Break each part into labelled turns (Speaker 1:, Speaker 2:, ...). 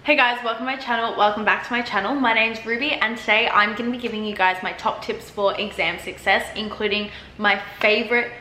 Speaker 1: Hey guys, welcome to my channel. Welcome back to my channel. My name's Ruby and today I'm going to be giving you guys my top tips for exam success, including my favorite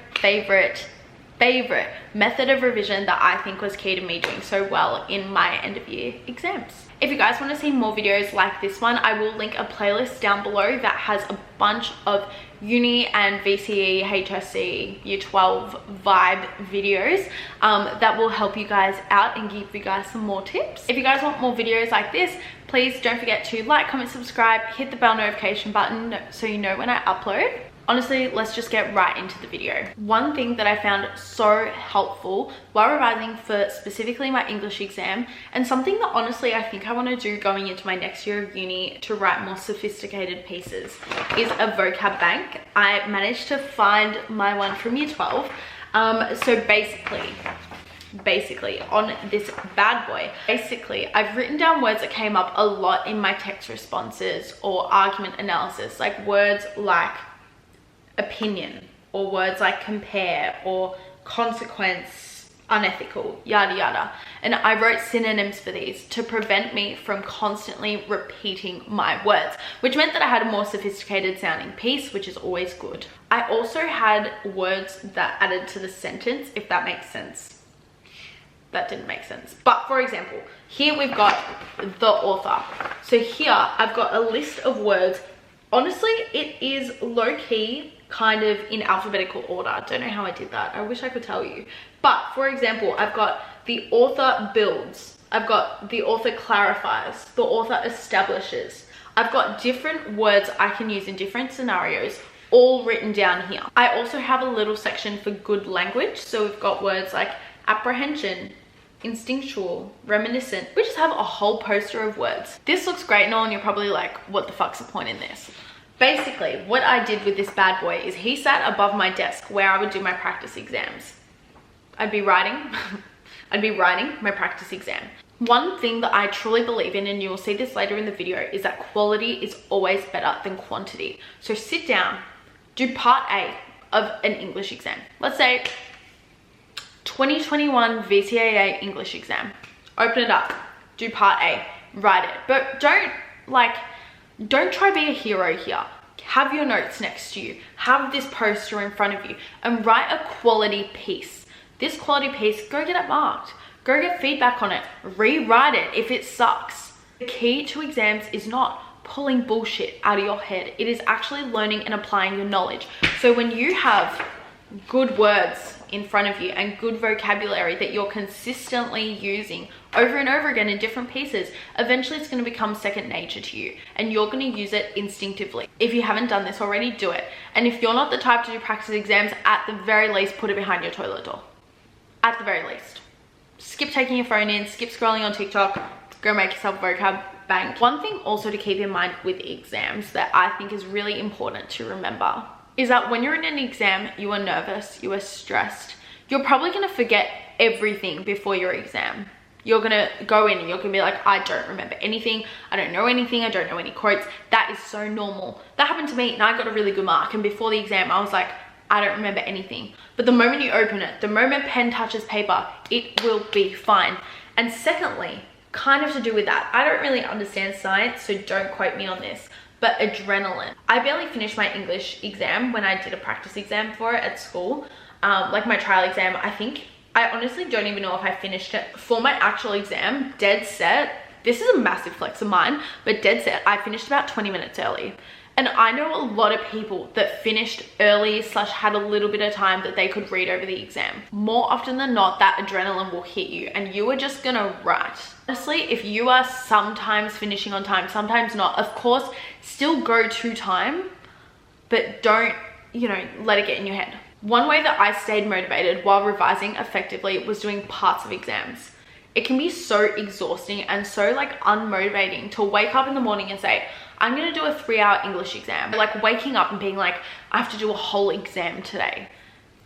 Speaker 1: method of revision that I think was key to me doing so well in my end of year exams. If you guys want to see more videos like this one, I will link a playlist down below that has a bunch of uni and VCE, HSC, year 12 vibe videos that will help you guys out and give you guys some more tips. If you guys want more videos like this, please don't forget to like, comment, subscribe, hit the bell notification button so you know when I upload. Honestly, let's just get right into the video. One thing that I found so helpful while revising for specifically my English exam, and something that honestly I think I want to do going into my next year of uni to write more sophisticated pieces, is a vocab bank. I managed to find my one from year 12. So basically on this bad boy, I've written down words that came up a lot in my text responses or argument analysis, like words like opinion, or words like compare or consequence, unethical, yada yada. And I wrote synonyms for these to prevent me from constantly repeating my words, which meant that I had a more sophisticated sounding piece, which is always good. I also had words that added to the sentence, if that makes sense. That didn't make sense. But for example, here we've got the author. So here I've got a list of words. Honestly, it is low-key kind of in alphabetical order. I don't know how I did that. I wish I could tell you. But for example, I've got the author builds. I've got the author clarifies. The author establishes. I've got different words I can use in different scenarios all written down here. I also have a little section for good language. So we've got words like apprehension, instinctual, reminiscent. We just have a whole poster of words. This looks great and all, and you're probably like, what the fuck's the point in this? Basically, what I did with this bad boy is he sat above my desk where I would do my practice exams. I'd be writing my practice exam. One thing that I truly believe in, and you will see this later in the video, is that quality is always better than quantity. So sit down, do part A of an English exam. Let's say 2021 VCE English exam. Open it up, do part A, write it. But don't try to be a hero here. Have your notes next to you. Have this poster in front of you and write a quality piece. This quality piece, go get it marked. Go get feedback on it. Rewrite it if it sucks. The key to exams is not pulling bullshit out of your head. It is actually learning and applying your knowledge. So when you have good words in front of you and good vocabulary that you're consistently using over and over again in different pieces, eventually it's going to become second nature to you and you're going to use it instinctively. If you haven't done this already, do it. And if you're not the type to do practice exams, at the very least, put it behind your toilet door. At the very least. Skip taking your phone in, skip scrolling on TikTok, go make yourself a vocab bank. One thing also to keep in mind with exams that I think is really important to remember is that when you're in an exam, you are nervous, you are stressed. You're probably gonna forget everything before your exam. You're gonna go in and you're gonna be like, I don't remember anything. I don't know anything. I don't know any quotes. That is so normal. That happened to me and I got a really good mark. And before the exam, I was like, I don't remember anything. But the moment you open it, the moment pen touches paper, it will be fine. And secondly, kind of to do with that, I don't really understand science, so don't quote me on this, but adrenaline. I barely finished my English exam when I did a practice exam for it at school. Like my trial exam, I honestly don't even know if I finished it. For my actual exam, dead set, this is a massive flex of mine, but dead set, I finished about 20 minutes early. And I know a lot of people that finished early / had a little bit of time that they could read over the exam. More often than not, that adrenaline will hit you and you are just gonna write. Honestly, if you are sometimes finishing on time, sometimes not, of course, still go to time, but don't, let it get in your head. One way that I stayed motivated while revising effectively was doing parts of exams. It can be so exhausting and so unmotivating to wake up in the morning and say, I'm gonna do a 3-hour English exam. Like waking up and being like, I have to do a whole exam today.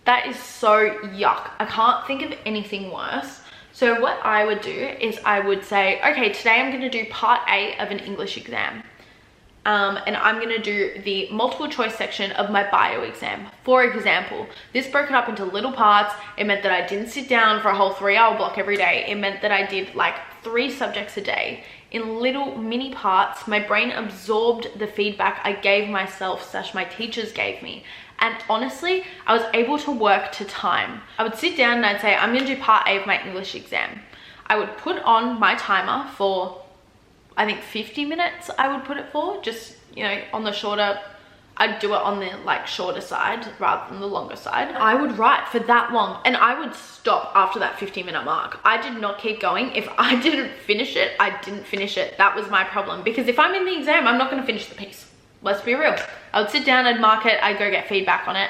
Speaker 1: That is so yuck. I can't think of anything worse. So what I would do is I would say, okay, today I'm gonna do part A of an English exam. And I'm gonna do the multiple choice section of my bio exam. For example, this broke it up into little parts. It meant that I didn't sit down for a whole 3-hour block every day. It meant that I did like 3 subjects a day in little mini parts. My brain absorbed the feedback I gave myself / my teachers gave me. And honestly, I was able to work to time. I would sit down and I'd say, I'm gonna do part A of my English exam. I would put on my timer for, I think 50 minutes I would put it for, just, you know, on the shorter, I'd do it on the like shorter side rather than the longer side. I would write for that long and I would stop after that 50-minute mark. I did not keep going. If I didn't finish it, I didn't finish it. That was my problem, because if I'm in the exam, I'm not gonna finish the piece. Let's be real. I would sit down, I'd mark it, I'd go get feedback on it,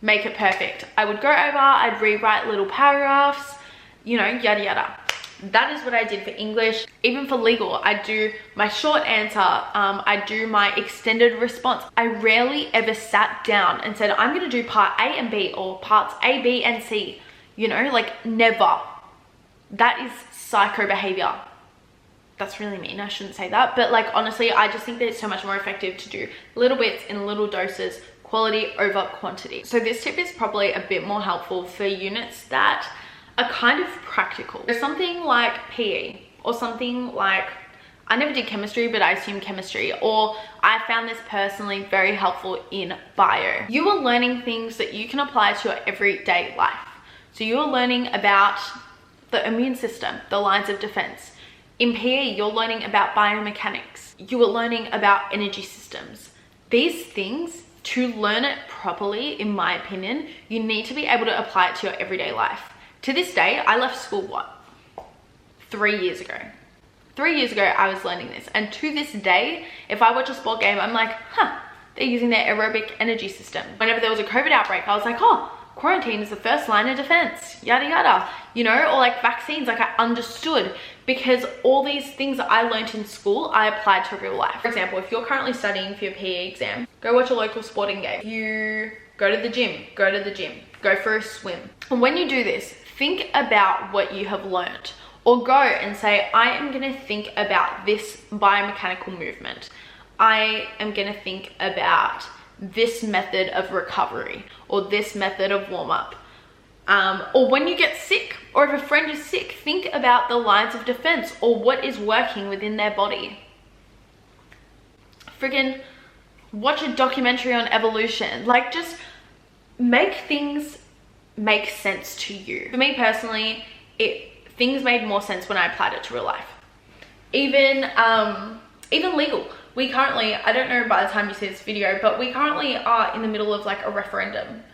Speaker 1: make it perfect. I would go over, I'd rewrite little paragraphs, you know, yada yada. That is what I did for English. Even for legal, I do my short answer, I do my extended response. I rarely ever sat down and said, I'm gonna do part A and B, or parts A, B, and C. You know, like, never. That is psycho behavior. That's really mean, I shouldn't say that, but like, honestly, I just think that it's so much more effective to do little bits in little doses, quality over quantity. So this tip is probably a bit more helpful for units that are kind of practical. There's something like PE, or something like, I never did chemistry, but I assume chemistry, or I found this personally very helpful in bio. You are learning things that you can apply to your everyday life. So you are learning about the immune system, the lines of defense. In PE, you're learning about biomechanics. You are learning about energy systems. These things, to learn it properly, in my opinion, you need to be able to apply it to your everyday life. To this day, I left school, what? 3 years ago. 3 years ago, I was learning this. And to this day, if I watch a sport game, I'm like, they're using their aerobic energy system. Whenever there was a COVID outbreak, I was like, oh, quarantine is the first line of defense, yada yada, you know, or like vaccines, like I understood, because all these things that I learned in school, I applied to real life. For example, if you're currently studying for your PE exam, go watch a local sporting game. You go to the gym, go for a swim. And when you do this, think about what you have learned, or go and say, I am gonna think about this biomechanical movement. I am gonna think about this method of recovery, or this method of warm-up. Or when you get sick, or if a friend is sick, think about the lines of defense, or what is working within their body. Friggin' watch a documentary on evolution. Like, just make things make sense to you. For me personally, things made more sense when I applied it to real life. Even legal. We currently, I don't know by the time you see this video, but we currently are in the middle of like a referendum.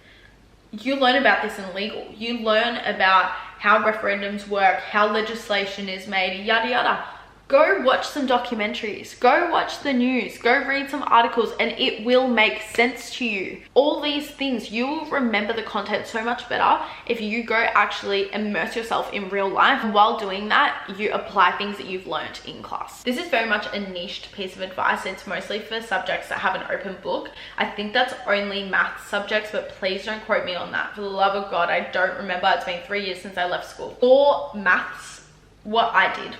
Speaker 1: You learn about this in legal. You learn about how referendums work, how legislation is made, yada yada. Go watch some documentaries, go watch the news, go read some articles, and it will make sense to you. All these things, you will remember the content so much better if you go actually immerse yourself in real life. And while doing that, you apply things that you've learned in class. This is very much a niched piece of advice. It's mostly for subjects that have an open book. I think that's only math subjects, but please don't quote me on that. For the love of God, I don't remember. It's been 3 years since I left school. For maths, what I did,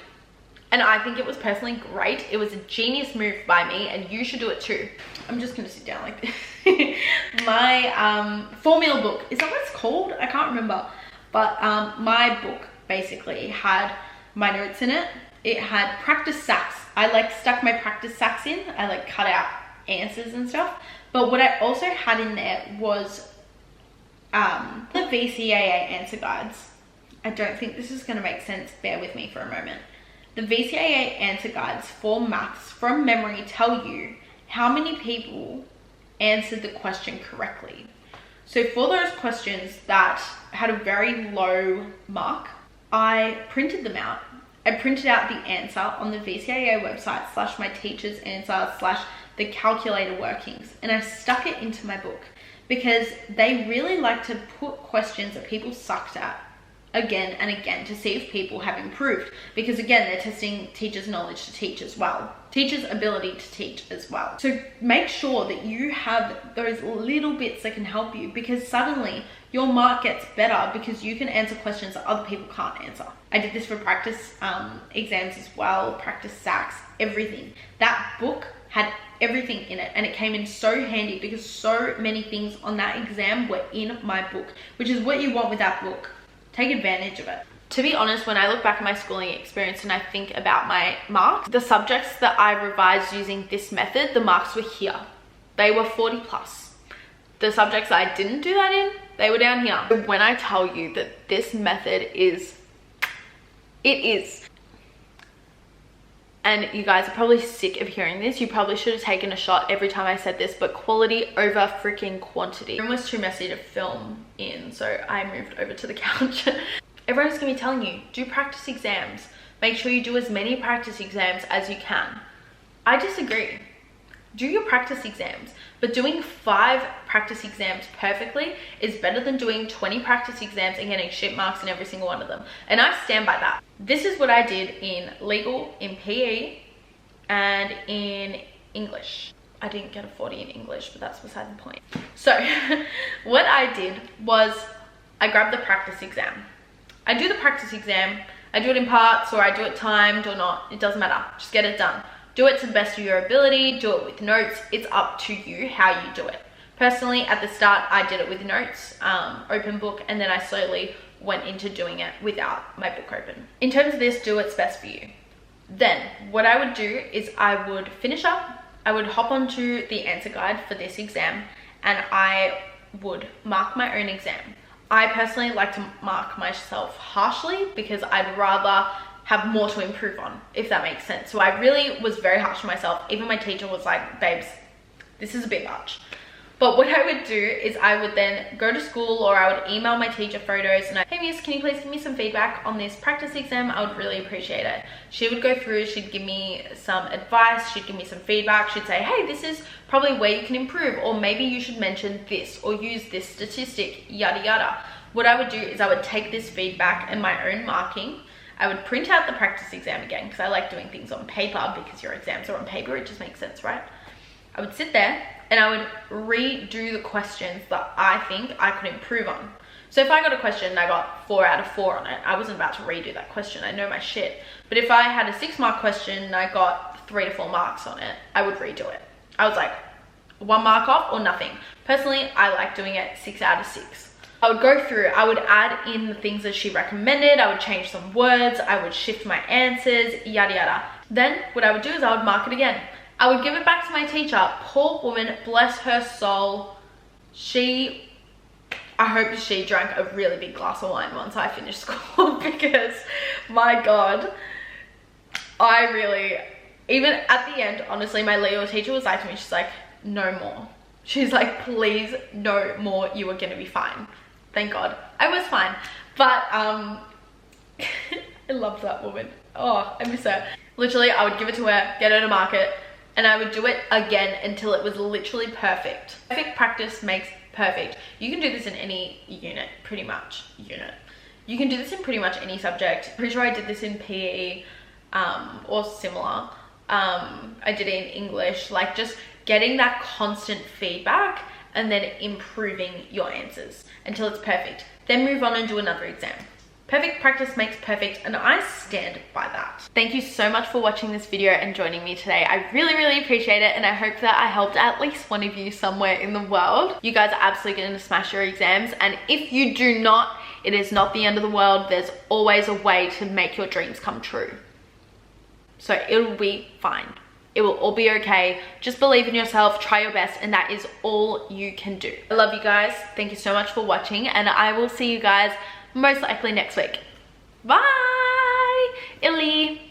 Speaker 1: and I think it was personally great. It was a genius move by me, and you should do it too. I'm just gonna sit down like this. My formula book, is that what it's called? I can't remember. But my book basically had my notes in it. It had practice sacks. I like stuck my practice sacks in. I like cut out answers and stuff. But what I also had in there was the VCE answer guides. I don't think this is gonna make sense. Bear with me for a moment. The VCE answer guides for maths from memory tell you how many people answered the question correctly. So for those questions that had a very low mark, I printed them out. I printed out the answer on the VCE website / my teacher's answer / the calculator workings, and I stuck it into my book, because they really like to put questions that people sucked at again and again to see if people have improved, because again, they're testing teachers' knowledge to teach as well, teachers' ability to teach as well. So make sure that you have those little bits that can help you, because suddenly your mark gets better because you can answer questions that other people can't answer. I did this for practice exams as well, practice sacks, everything. That book had everything in it, and it came in so handy because so many things on that exam were in my book, which is what you want with that book. Take advantage of it. To be honest, when I look back at my schooling experience and I think about my marks, the subjects that I revised using this method, the marks were here. They were 40 plus. The subjects that I didn't do that in, they were down here. When I tell you that this method is, it is. And you guys are probably sick of hearing this. You probably should have taken a shot every time I said this, but quality over freaking quantity. The room was too messy to film in, so I moved over to the couch. Everyone's gonna be telling you, do practice exams. Make sure you do as many practice exams as you can. I disagree. Do your practice exams, but doing 5 practice exams perfectly is better than doing 20 practice exams and getting shit marks in every single one of them. And I stand by that. This is what I did in legal, in PE, and in English. I didn't get a 40 in English, but that's beside the point. So what I did was I grabbed the practice exam. I do the practice exam. I do it in parts, or I do it timed or not. It doesn't matter. Just get it done. Do it to the best of your ability. Do it with notes. It's up to you how you do it. Personally, at the start, I did it with notes, open book, and then I slowly went into doing it without my book open. In terms of this, do what's best for you. Then what I would do is I would finish up. I would hop onto the answer guide for this exam, and I would mark my own exam. I personally like to mark myself harshly because I'd rather have more to improve on, if that makes sense. So I really was very harsh on myself. Even my teacher was like, babes, this is a bit much. But what I would do is I would then go to school, or I would email my teacher photos and hey miss, can you please give me some feedback on this practice exam? I would really appreciate it. She would go through, she'd give me some advice, she'd give me some feedback. She'd say, hey, this is probably where you can improve, or maybe you should mention this or use this statistic, yada yada. What I would do is I would take this feedback and my own marking. I would print out the practice exam again, because I like doing things on paper, because your exams are on paper. It just makes sense, right? I would sit there and I would redo the questions that I think I could improve on. So if I got a question and I got 4 out of 4 on it, I wasn't about to redo that question. I know my shit. But if I had a 6-mark question and I got 3 to 4 marks on it, I would redo it. I was like, 1 mark off or nothing. Personally, I like doing it 6 out of 6. I would go through, I would add in the things that she recommended, I would change some words, I would shift my answers, yada yada. Then what I would do is I would mark it again. I would give it back to my teacher. Poor woman, bless her soul. I hope she drank a really big glass of wine once I finished school, because my God, even at the end, honestly, my legal teacher was like to me, she's like, no more. She's like, please, no more, you are gonna be fine. Thank God, I was fine. But I loved that woman. Oh, I miss her. Literally, I would give it to her, get her to mark it, and I would do it again until it was literally perfect. Perfect practice makes perfect. You can do this in any unit, pretty much. You can do this in pretty much any subject. Pretty sure I did this in PE or similar. I did it in English, like just getting that constant feedback and then improving your answers until it's perfect. Then move on and do another exam. Perfect practice makes perfect, and I stand by that. Thank you so much for watching this video and joining me today. I really, really appreciate it, and I hope that I helped at least one of you somewhere in the world. You guys are absolutely going to smash your exams, and if you do not, it is not the end of the world. There's always a way to make your dreams come true. So it'll be fine. It will all be okay. Just believe in yourself, try your best, and that is all you can do. I love you guys. Thank you so much for watching, and I will see you guys most likely next week. Bye, Illy.